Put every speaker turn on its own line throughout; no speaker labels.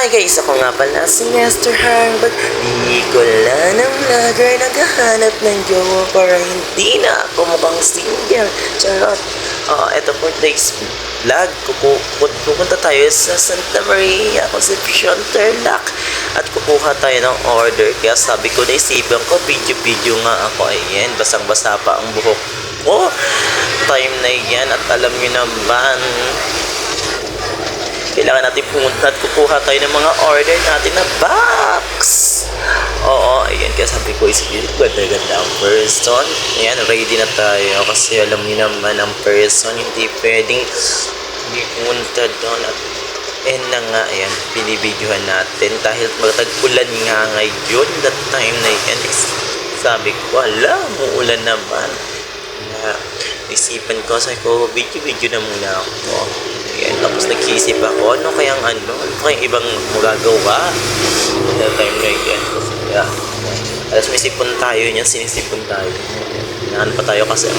Hi guys, ako nga pala si Nestor Harmbag. Di ko lang ng vlogger naghahanap ng jowa para hindi na ako mukhang single. Charot. Ito for today's vlog. Pupunta tayo sa Santa Maria Concepcion, Tarlac. At kukuha tayo ng order. Kaya sabi ko, naisipan ko, video nga ako. Ayan, basang-basa pa ang buhok ko. Time na yan at alam nyo naman, kailangan natin pumunta at kukuha tayo ng mga order natin na box. Oo, ayan. Kaya sabi ko, ganda-ganda ang person. Ayan, ready na tayo. Kasi alam niyo naman, ang person, hindi pwedeng hindi pumunta doon. At ayan na nga, ayan, binibidyohan natin. Dahil magtag-ulan nga ngayon, that time na yan. Sabi ko, hala, muulan naman. Isipan ko, sabi ko, video na muna ako. Ayan, tapos nag-iisip ako, ano kayang ibang magagawa? That time na yan. Yeah. Alas may sipon tayo, yan sinisipon tayo. Hinahan pa tayo kasi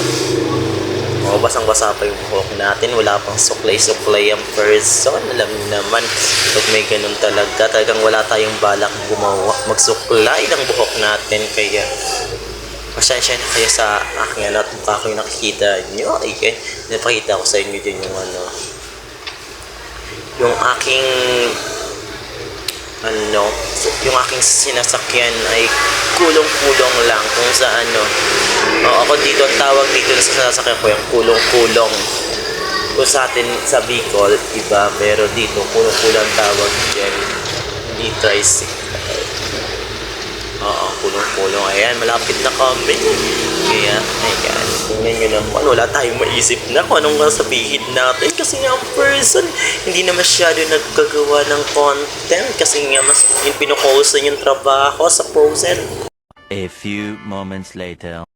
basang-basa pa yung buhok natin. Wala pang suklay-suklay ang person. Alam niyo naman, pag may ganun talagang wala tayong balak magsuklay ng buhok natin. Kaya pasensya na kayo sa aking at mukha ko yung nakikita nyo. Ayan, napakita ko sa inyo din yung aking yung aking sinasakyan ay kulong-kulong lang kung sa ako dito, ang tawag dito sa sasakyan ko yung kulong-kulong. Kung sa atin sa Bicol iba, pero dito kulong-kulong tawag dyan, hindi tricycle. Kulong-kulong. Ayan, malapit na kami. Kaya, ayan, tingnan nyo naman, wala tayong maisip na kung anong sabihin natin. Kasi nga ang person, hindi na masyado nagkagawa ng content. Kasi nga mas pinukusan yung trabaho sa present.
A few moments later.